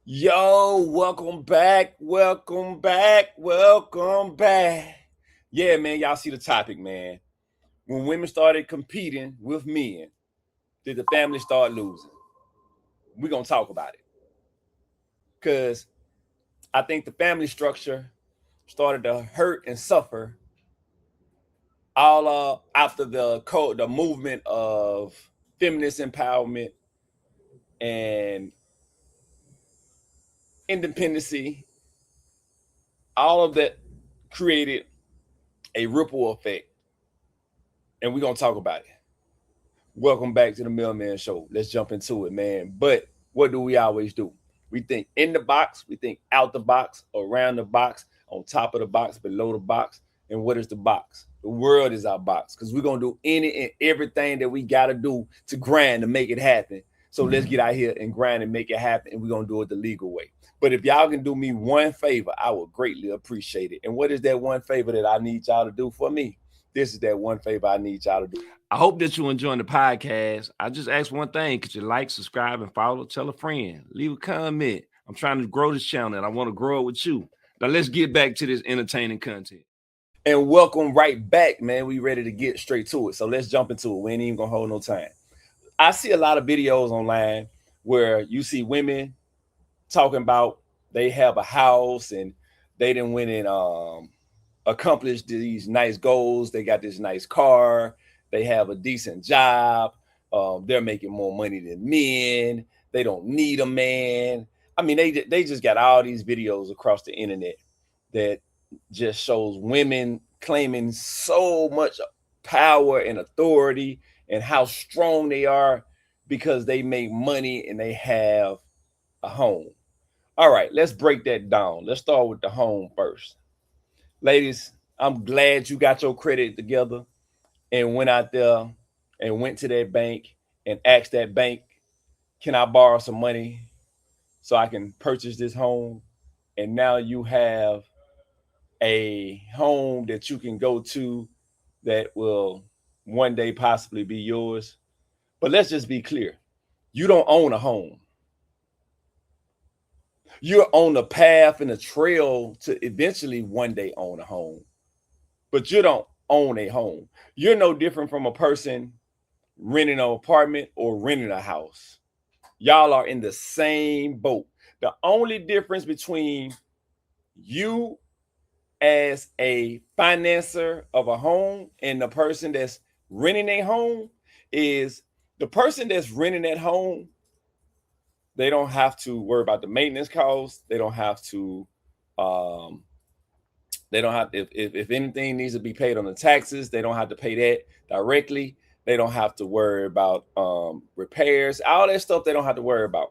Yo, welcome back, welcome back, welcome back. Yeah, man, y'all see the topic, man. When women started competing with men, did the family start losing? We're going to talk about it because I think the family structure started to hurt and suffer all after the movement of feminist empowerment and independency. All of that created a ripple effect, and we're going to talk about it. Welcome back to the Mailman Show. Let's jump into it, man. But what do we always do? We think in the box, we think out the box, around the box, on top of the box, below the box. And what is the box? The world is our box because we're going to do any and everything that we got to do to grind to make it happen. So let's get out here and grind and make it happen. And we're going to do it the legal way. But if y'all can do me one favor, I would greatly appreciate it. And what is that one favor that I need y'all to do for me? This is that one favor I need y'all to do. I hope that you're enjoying the podcast. I just ask one thing. Could you like, subscribe, and follow? Tell a friend. Leave a comment. I'm trying to grow this channel, and I want to grow it with you. Now, let's get back to this entertaining content. And welcome right back, man. We ready to get straight to it. So let's jump into it. We ain't even going to hold no time. I see a lot of videos online where you see women talking about they have a house and they didn't win and accomplish these nice goals. They got this nice car. They have a decent job. They're making more money than men. They don't need a man. I mean, they just got all these videos across the internet that just shows women claiming so much power and authority and how strong they are because they make money and they have a home. All right, let's break that down. Let's start with the home first. Ladies, I'm glad you got your credit together and went out there and went to that bank and asked that bank, can I borrow some money so I can purchase this home? And now you have a home that you can go to that will one day possibly be yours. But let's just be clear. You don't own a home. You're on the path and the trail to eventually one day own a home. But you don't own a home. You're no different from a person renting an apartment or renting a house. Y'all are in the same boat. The only difference between you as a financer of a home and the person that's renting a home is the person that's renting that home, they don't have to worry about the maintenance costs. They don't have to if anything needs to be paid on the taxes, they don't have to pay that directly. They don't have to worry about repairs, all that stuff. They don't have to worry about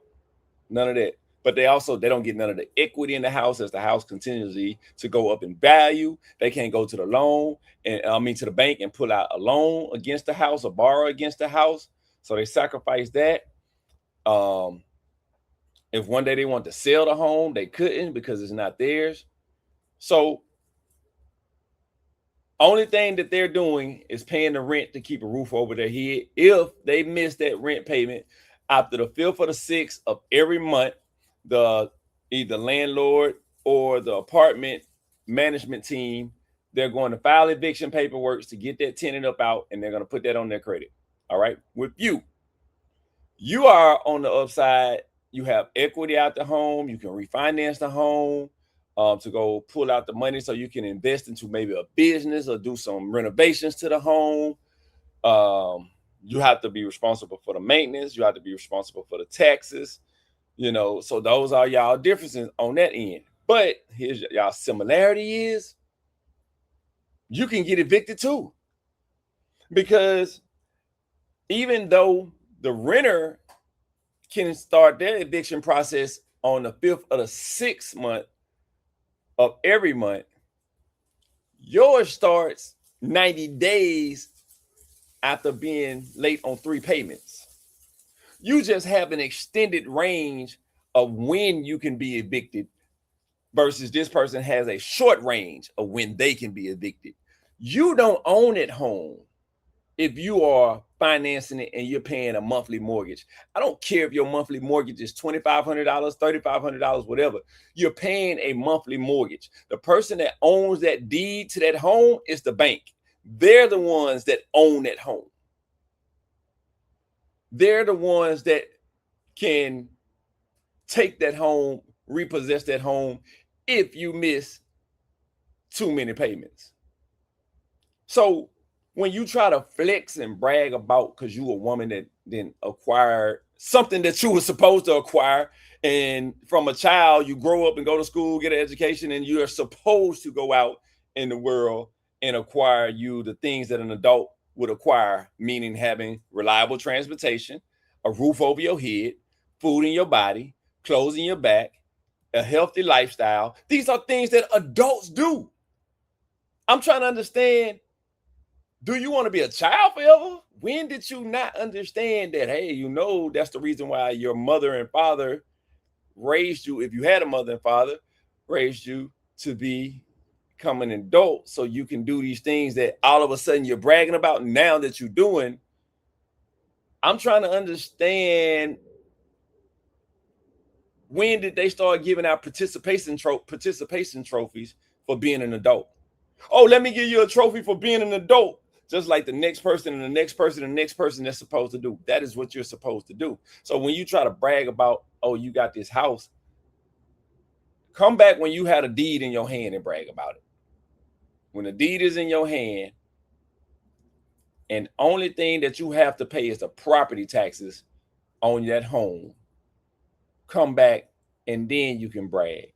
none of that. But they don't get none of the equity in the house as the house continues to go up in value. They can't go to the loan and to the bank and pull out a loan against the house or borrow against the house. So they sacrifice that. If one day they want to sell the home, they couldn't because it's not theirs. So only thing that they're doing is paying the rent to keep a roof over their head. If they miss that rent payment after the 5th or the 6th of every month, the either landlord or the apartment management team, they're going to file eviction paperwork to get that tenant up out, and they're going to put that on their credit. All right. With you are on the upside. You have equity out the home. You can refinance the home to go pull out the money so you can invest into maybe a business or do some renovations to the home. You have to be responsible for the maintenance. You have to be responsible for the taxes. So those are y'all differences on that end. But here's y'all similarity is you can get evicted too. Because even though the renter can start their eviction process on the 5th of the 6th month of every month, yours starts 90 days after being late on 3 payments. You just have an extended range of when you can be evicted versus this person has a short range of when they can be evicted. You don't own at home. if you are financing it and you're paying a monthly mortgage. I don't care if your monthly mortgage is $2,500, $3,500, whatever. You're paying a monthly mortgage. The person that owns that deed to that home is the bank. They're the ones that own that home. They're the ones that can take that home, repossess that home if you miss too many payments. So when you try to flex and brag about because you a woman that then acquired something that you were supposed to acquire, and from a child you grow up and go to school, get an education, and you are supposed to go out in the world and acquire you the things that an adult would acquire, meaning having reliable transportation, a roof over your head, food in your body, clothes in your back, a healthy lifestyle. These are things that adults do. I'm trying to understand, do you want to be a child forever? When did you not understand that, hey, that's the reason why your mother and father raised you, if you had a mother and father, raised you to become an adult so you can do these things that all of a sudden you're bragging about now that you're doing. I'm trying to understand, when did they start giving out participation trophies for being an adult? Oh, let me give you a trophy for being an adult. Just like the next person and the next person and the next person that's supposed to do. That is what you're supposed to do. So when you try to brag about, oh, you got this house, come back when you had a deed in your hand and brag about it. When the deed is in your hand and only thing that you have to pay is the property taxes on that home, come back and then you can brag.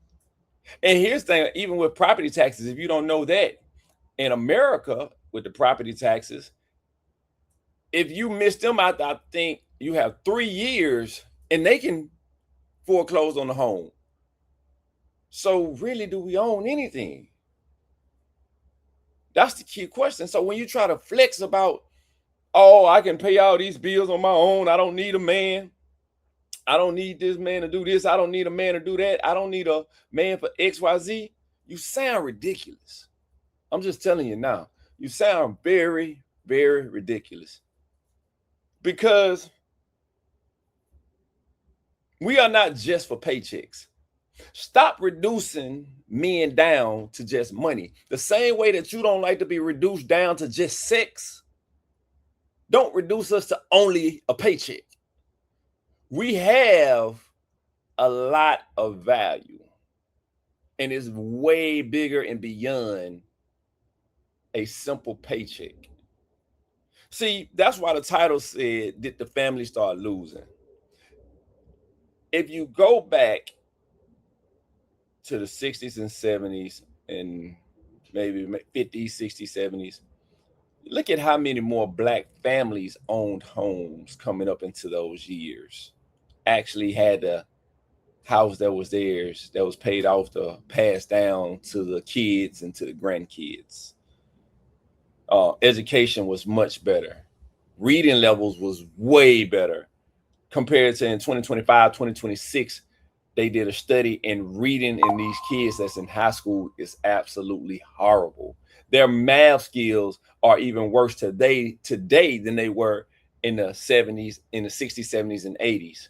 And here's the thing, even with property taxes, if you don't know that, in America, with the property taxes, if you miss them out, I think you have 3 years and they can foreclose on the home. So really, do we own anything? That's the key question. So when you try to flex about, oh, I can pay all these bills on my own, I don't need a man, I don't need this man to do this, I don't need a man to do that, I don't need a man for XYZ, you sound ridiculous. I'm just telling you now, you sound very, very ridiculous. Because we are not just for paychecks. Stop reducing men down to just money. The same way that you don't like to be reduced down to just sex, don't reduce us to only a paycheck. We have a lot of value, and it's way bigger and beyond a simple paycheck. See, that's why the title said, did the family start losing? If you go back to the 60s and 70s and maybe 50s, 60s, 70s, look at how many more black families owned homes coming up into those years. Actually had a house that was theirs, that was paid off to pass down to the kids and to the grandkids. Education was much better. Reading levels was way better compared to in 2025, 2026. They did a study, and reading in these kids that's in high school is absolutely horrible. Their math skills are even worse today than they were in the 70s, in the 60s, 70s, and 80s.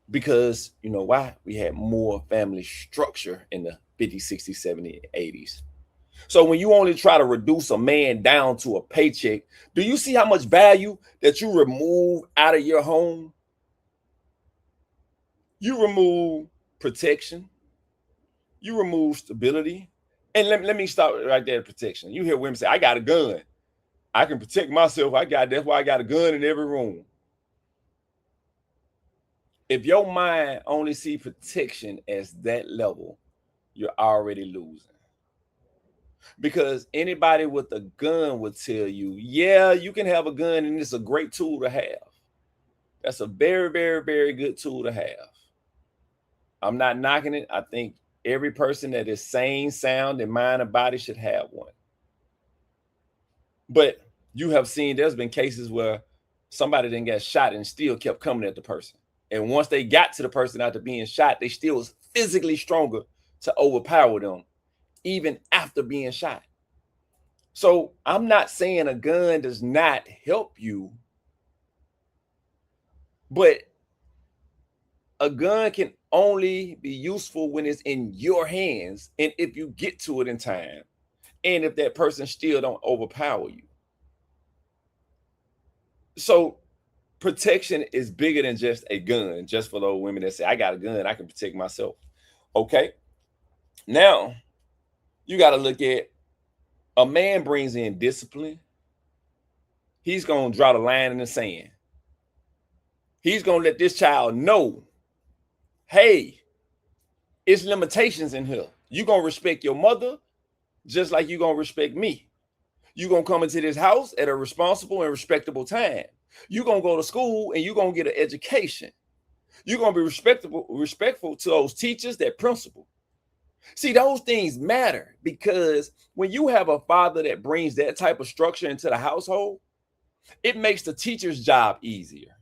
Because you know why? We had more family structure in the 50s, 60s, 70s, 80s. So when you only try to reduce a man down to a paycheck, do you see how much value that you remove out of your home? You remove protection, you remove stability. And let me stop right there at protection. You hear women say, I got a gun. I can protect myself. That's why I got a gun in every room. If your mind only see protection as that level, you're already losing. Because anybody with a gun would tell you, yeah, you can have a gun and it's a great tool to have. That's a very, very, very good tool to have. I'm not knocking it. I think every person that is sane, sound, and mind and body should have one. But you have seen there's been cases where somebody then got shot and still kept coming at the person. And once they got to the person after being shot, they still was physically stronger to overpower them, even after being shot. So I'm not saying a gun does not help you, but a gun can only be useful when it's in your hands and if you get to it in time and if that person still don't overpower you. So protection is bigger than just a gun, just for those women that say, I got a gun, I can protect myself. Okay. Now you got to look at a man brings in discipline. He's going to draw the line in the sand. He's going to let this child know, hey, it's limitations in here. You're going to respect your mother just like you're going to respect me. You're going to come into this house at a responsible and respectable time. You're going to go to school and you're going to get an education. You're going to be respectful to those teachers, that principal. See, those things matter because when you have a father that brings that type of structure into the household, it makes the teacher's job easier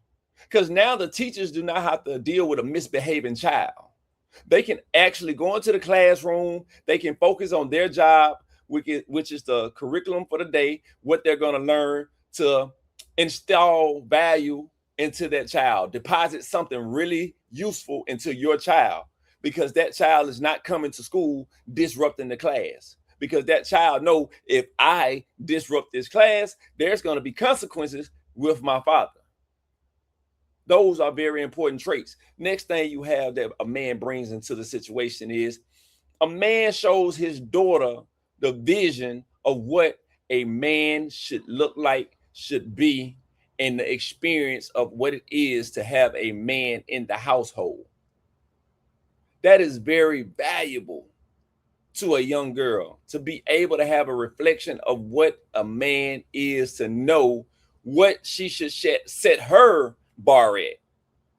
because now the teachers do not have to deal with a misbehaving child. They can actually go into the classroom. They can focus on their job, which is the curriculum for the day, what they're going to learn to install value into that child, deposit something really useful into your child, because that child is not coming to school disrupting the class. Because that child know, if I disrupt this class, there's going to be consequences with my father. Those are very important traits. Next thing you have that a man brings into the situation is a man shows his daughter the vision of what a man should look like, should be, and the experience of what it is to have a man in the household. That is very valuable to a young girl, to be able to have a reflection of what a man is, to know what she should set her bar at.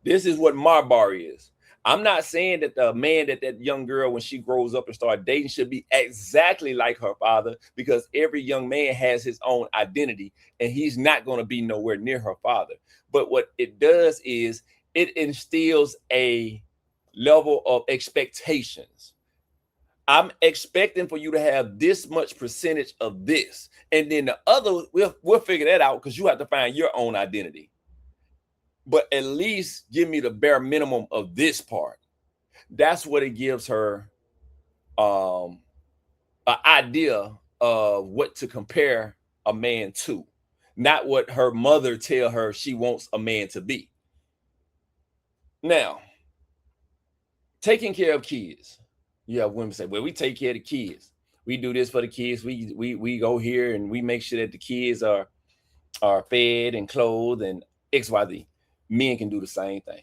This is what my bar is. I'm not saying that the man that young girl, when she grows up and start dating, should be exactly like her father, because every young man has his own identity and he's not going to be nowhere near her father. But what it does is it instills a level of expectations. I'm expecting for you to have this much percentage of this. And then the other, we'll figure that out because you have to find your own identity. But at least give me the bare minimum of this part. That's what it gives her an idea of what to compare a man to, not what her mother tell her she wants a man to be. Now, taking care of kids. You have women say, well, we take care of the kids. We do this for the kids. We go here and we make sure that the kids are fed and clothed and XYZ. Men can do the same thing.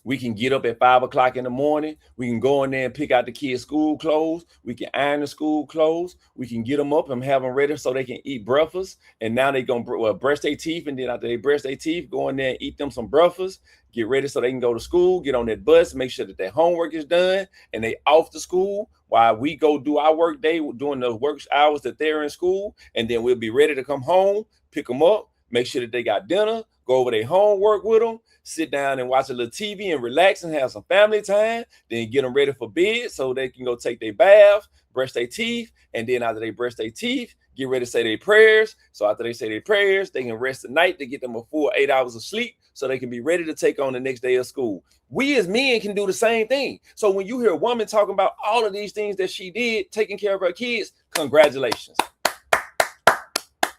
We can get up at 5 o'clock in the morning. We can go in there and pick out the kids' school clothes. We can iron the school clothes. We can get them up and have them ready so they can eat breakfast. And now they're going to brush their teeth. And then after they brush their teeth, go in there and eat them some breakfast. Get ready so they can go to school, get on that bus, make sure that their homework is done, and they off to school while we go do our work day during the work hours that they're in school. And then we'll be ready to come home, pick them up, make sure that they got dinner, go over their homework with them, sit down and watch a little TV and relax and have some family time, then get them ready for bed so they can go take their bath, brush their teeth, and then after they brush their teeth, get ready to say their prayers. So after they say their prayers, they can rest the night to get them a full 8 hours of sleep so they can be ready to take on the next day of school. We as men can do the same thing. So when you hear a woman talking about all of these things that she did, taking care of her kids, congratulations.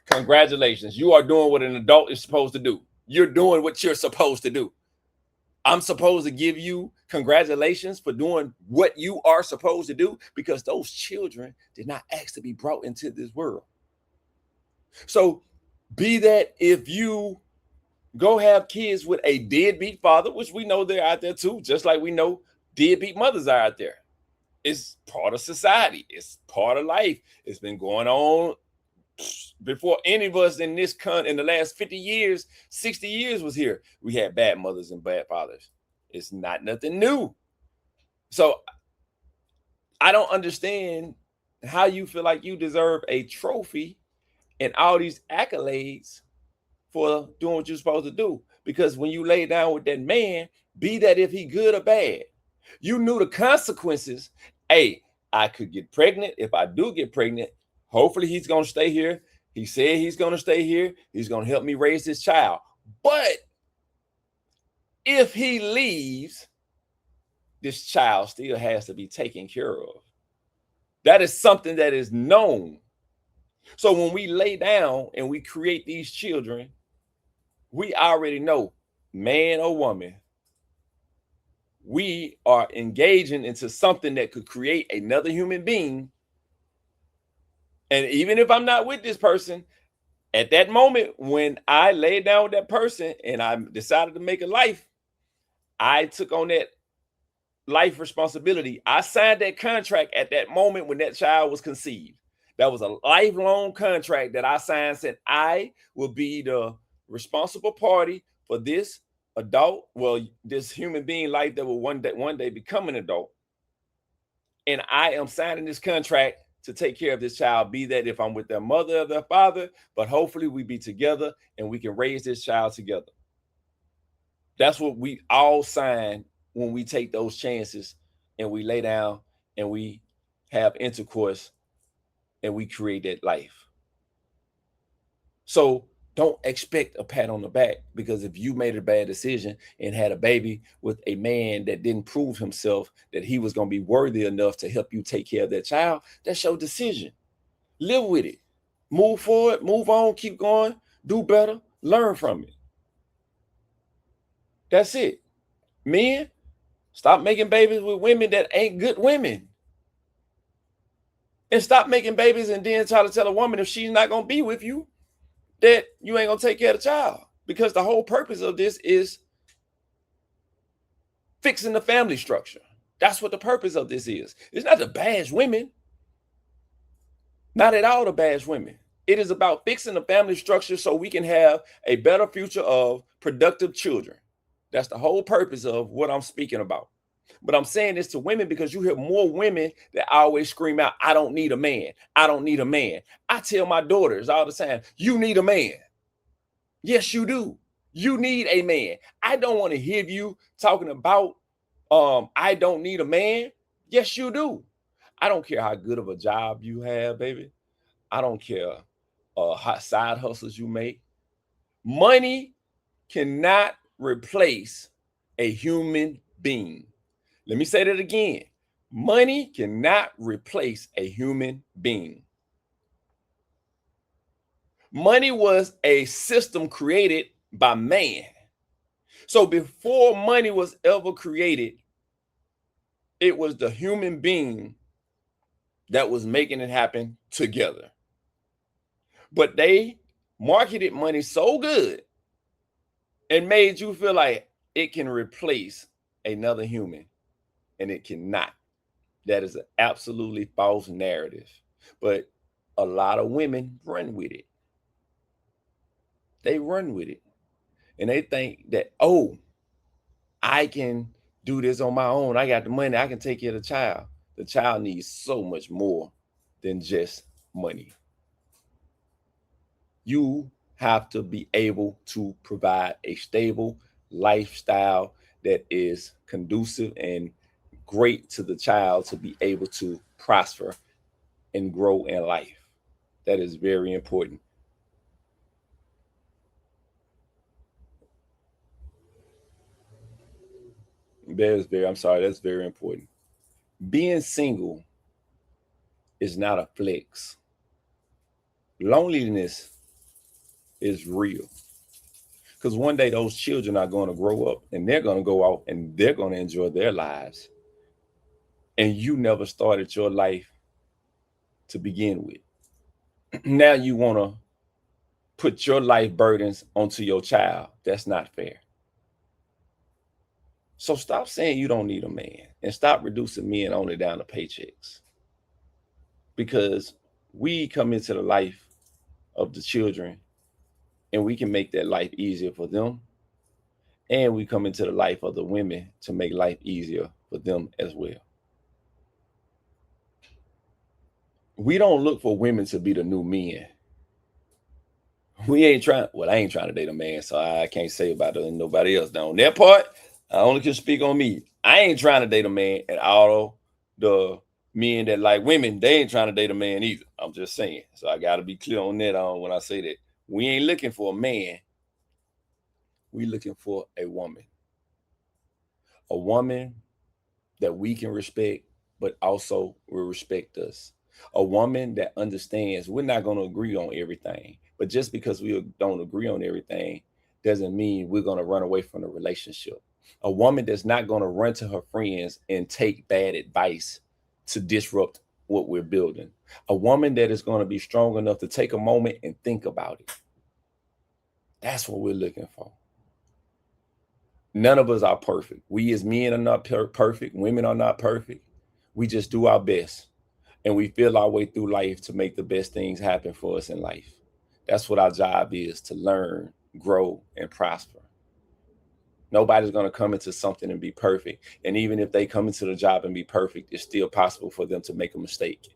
Congratulations. You are doing what an adult is supposed to do. You're doing what you're supposed to do. I'm supposed to give you congratulations for doing what you are supposed to do, because those children did not ask to be brought into this world. So be that if you go have kids with a deadbeat father, which we know they're out there too, just like we know deadbeat mothers are out there. It's part of society. It's part of life. It's been going on before any of us in this country in the last 50 years, 60 years was here. We had bad mothers and bad fathers. It's not nothing new. So I don't understand how you feel like you deserve a trophy and all these accolades for doing what you're supposed to do. Because when you lay down with that man, be that if he good or bad, you knew the consequences. Hey, I could get pregnant. If I do get pregnant, Hopefully he's going to stay here. He said he's going to stay here. He's going to help me raise this child. But if he leaves, this child still has to be taken care of. That is something that is known. So when we lay down and we create these children, we already know, man or woman, we are engaging into something that could create another human being. And even if I'm not with this person, at that moment when I laid down with that person and I decided to make a life, I took on that life responsibility. I signed that contract at that moment when that child was conceived. That was a lifelong contract that I signed, said I will be the responsible party for this adult, well, this human being life that will one day become an adult. And I am signing this contract to take care of this child, be that if I'm with their mother or their father, but hopefully we be together and we can raise this child together. That's what we all sign when we take those chances and we lay down and we have intercourse and we create that life. So don't expect a pat on the back, because if you made a bad decision and had a baby with a man that didn't prove himself that he was going to be worthy enough to help you take care of that child, that's your decision. Live with it. Move forward, move on, keep going, do better, learn from it. That's it. Men, stop making babies with women that ain't good women. And stop making babies and then try to tell a woman if she's not going to be with you that you ain't going to take care of the child. Because the whole purpose of this is fixing the family structure. That's what the purpose of this is. It's not to bash women. Not at all to bash women. It is about fixing the family structure so we can have a better future of productive children. That's the whole purpose of what I'm speaking about. But I'm saying this to women because you hear more women that always scream out, I don't need a man. I don't need a man. I tell my daughters all the time, you need a man. Yes, you do. You need a man. I don't want to hear you talking about, I don't need a man. Yes, you do. I don't care how good of a job you have, baby. I don't care how side hustles you make. Money cannot replace a human being. Let me say that again. Money cannot replace a human being. Money was a system created by man. So before money was ever created, it was the human being that was making it happen together. But they marketed money so good and made you feel like it can replace another human, and it cannot. That is an absolutely false narrative. But a lot of women run with it. They run with it. And they think that, oh, I can do this on my own. I got the money. I can take care of the child. The child needs so much more than just money. You have to be able to provide a stable lifestyle that is conducive and great to the child to be able to prosper and grow in life. That is very important. That's very important. Being single is not a flex. Loneliness is real. Because one day those children are going to grow up and they're going to go out and they're going to enjoy their lives. And you never started your life to begin with. Now you want to put your life burdens onto your child. That's not fair. So stop saying you don't need a man and stop reducing men only down to paychecks. Because we come into the life of the children and we can make that life easier for them. And we come into the life of the women to make life easier for them as well. We don't look for women to be the new men. We ain't trying, well, I ain't trying to date a man, so I can't say about it and nobody else. Now, on that part, I only can speak on me. I ain't trying to date a man, and all the Men that like women, they ain't trying to date a man either. I'm just saying. So I got to be clear on that when I say that. We ain't looking for a man. We looking for a woman. A woman that we can respect, but also will respect us. A woman that understands we're not going to agree on everything, but just because we don't agree on everything doesn't mean we're going to run away from the relationship. A woman that's not going to run to her friends and take bad advice to disrupt what we're building. A woman that is going to be strong enough to take a moment and think about it. That's what we're looking for. None of us are perfect. We as men are not perfect. Women are not perfect. We just do our best. And we feel our way through life to make the best things happen for us in life. That's what our job is, to learn, grow, and prosper. Nobody's going to come into something and be perfect. And even if they come into the job and be perfect, it's still possible for them to make a mistake.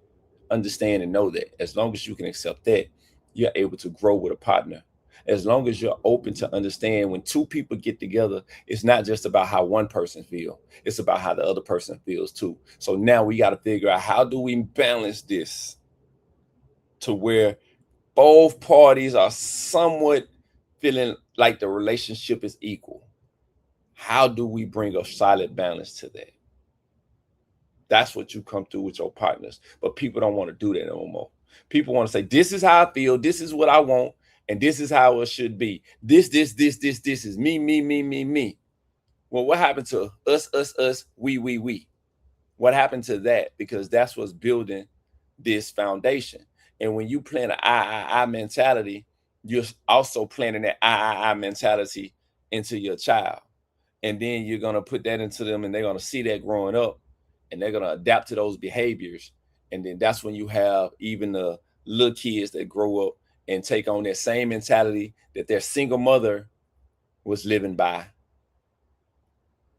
Understand and know that. As long as you can accept that, you're able to grow with a partner. As long as you're open to understand when two people get together, it's not just about how one person feels. It's about how the other person feels too. So now we got to figure out, how do we balance this to where both parties are somewhat feeling like the relationship is equal? How do we bring a solid balance to that? That's what you come through with your partners. But people don't want to do that no more. People want to say, this is how I feel, this is what I want, and this is how it should be. This is me, me, me, me, me. Well, what happened to us, we? What happened to that? Because that's what's building this foundation. And when you plant an I mentality, you're also planting that I mentality into your child. And then you're going to put that into them, and they're going to see that growing up, and they're going to adapt to those behaviors. And then that's when you have even the little kids that grow up and take on that same mentality that their single mother was living by,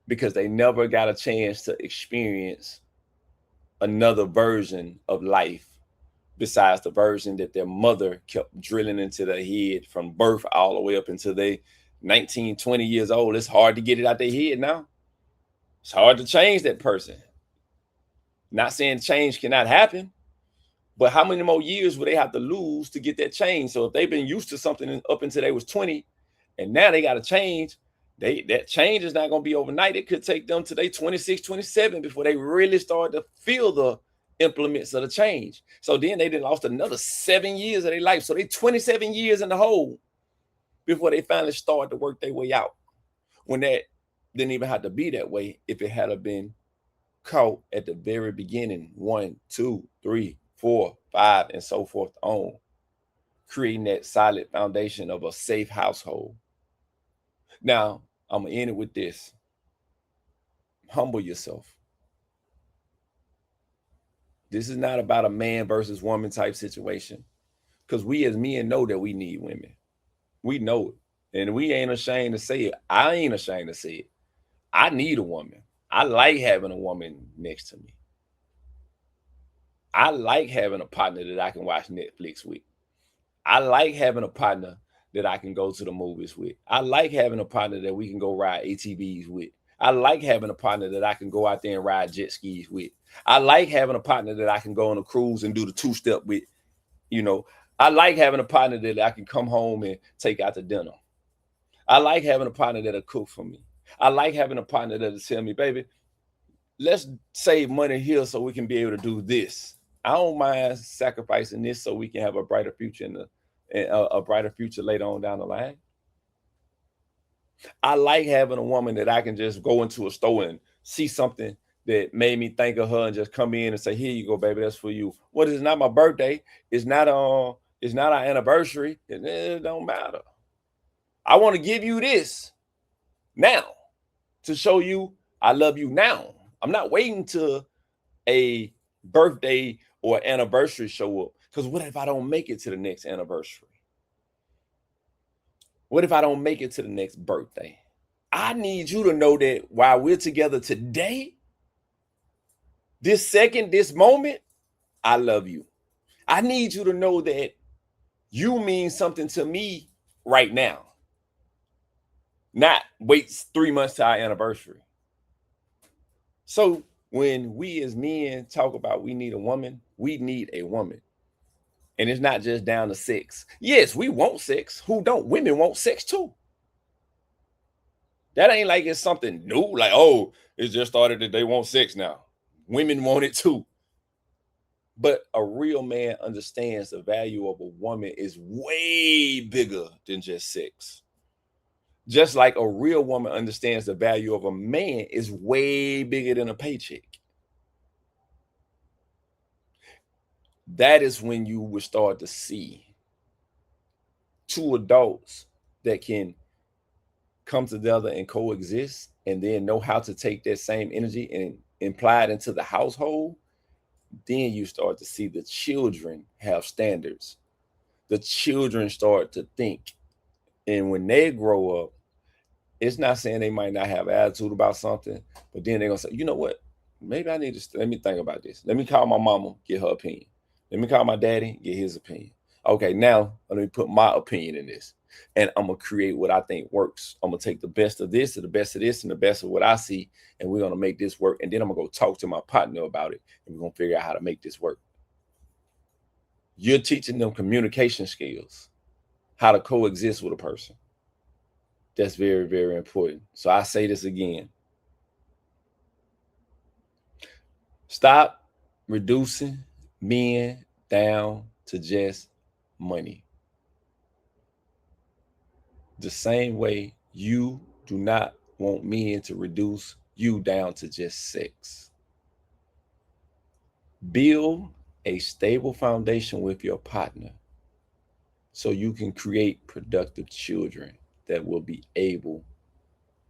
because they never got a chance to experience another version of life besides the version that their mother kept drilling into their head from birth all the way up until they 19, 20 years old. It's hard to get it out their head now. It's hard to change that person. Not saying change cannot happen, but how many more years would they have to lose to get that change? So if they've been used to something up until they was 20, and now they got to change, that change is not going to be overnight. It could take them to they 26, 27 before they really start to feel the implements of the change. So then they done lost another 7 years of their life. So they 27 years in the hole before they finally start to work their way out. When that didn't even have to be that way if it had been caught at the very beginning. 1, 2, 3, 4, 5, and so forth on. Creating that solid foundation of a safe household. Now, I'm going to end it with this. Humble yourself. This is not about a man versus woman type situation, because we as men know that we need women. We know it. And we ain't ashamed to say it. I ain't ashamed to say it. I need a woman. I like having a woman next to me. I like having a partner that I can watch Netflix with. I like having a partner that I can go to the movies with. I like having a partner that we can go ride ATVs with. I like having a partner that I can go out there and ride jet skis with. I like having a partner that I can go on a cruise and do the two-step with. You know, I like having a partner that I can come home and take out to dinner. I like having a partner that'll cook for me. I like having a partner that'll tell me, baby, let's save money here so we can be able to do this. I don't mind sacrificing this so we can have a brighter future a brighter future later on down the line. I like having a woman that I can just go into a store and see something that made me think of her and just come in and say, "Here you go, baby, that's for you." What is not my birthday? It's not our anniversary. It don't matter. I want to give you this now to show you I love you now. I'm not waiting till a birthday or anniversary show up. Because what if I don't make it to the next anniversary? What if I don't make it to the next birthday? I need you to know that while we're together today, this second, this moment, I love you. I need you to know that you mean something to me right now. Not wait 3 months to our anniversary. So When we as men talk about we need a woman, we need a woman. And it's not just down to sex. Yes, we want sex. Who don't? Women want sex too. That ain't like it's something new. Like, oh, it just started that they want sex now. Women want it too. But a real man understands the value of a woman is way bigger than just sex. Just like a real woman understands the value of a man is way bigger than a paycheck. That is when you would start to see two adults that can come together and coexist and then know how to take that same energy and apply it into the household. Then you start to see the children have standards. The children start to think. And when they grow up, it's not saying they might not have attitude about something, but then they're gonna say, you know what? Maybe I need to let me think about this. Let me call my mama, get her opinion. Let me call my daddy, get his opinion. Okay, now let me put my opinion in this. And I'm gonna create what I think works. I'm gonna take the best of this, and the best of this, and the best of what I see, and we're gonna make this work. And then I'm gonna go talk to my partner about it, and we're gonna figure out how to make this work. You're teaching them communication skills, how to coexist with a person. That's very, very important. So I say this again. Stop reducing men down to just money. The same way you do not want men to reduce you down to just sex. Build a stable foundation with your partner so you can create productive children that will be able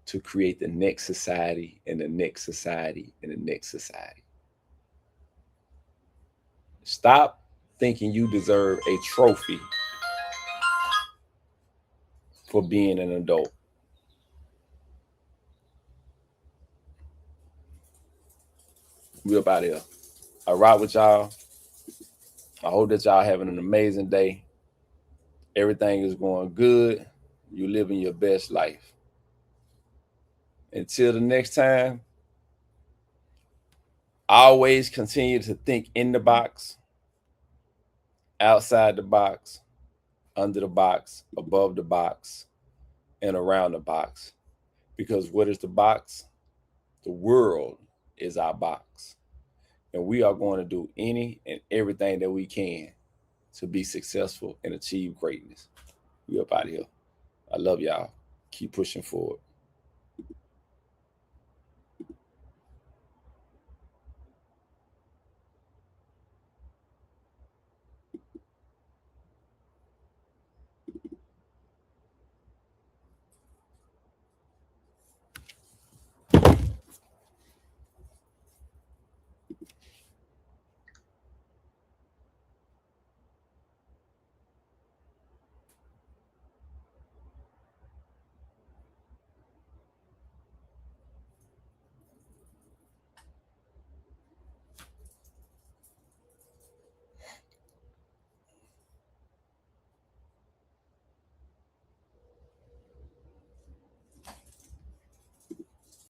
to create the next society and the next society and the next society. Stop thinking you deserve a trophy for being an adult. We up out here. I ride with y'all. I hope that y'all having an amazing day. Everything is going good. You living your best life. Until the next time, always continue to think in the box, outside the box, under the box, above the box, and around the box. Because what is the box? The world is our box. And we are going to do any and everything that we can to be successful and achieve greatness. We up out of here. I love y'all. Keep pushing forward.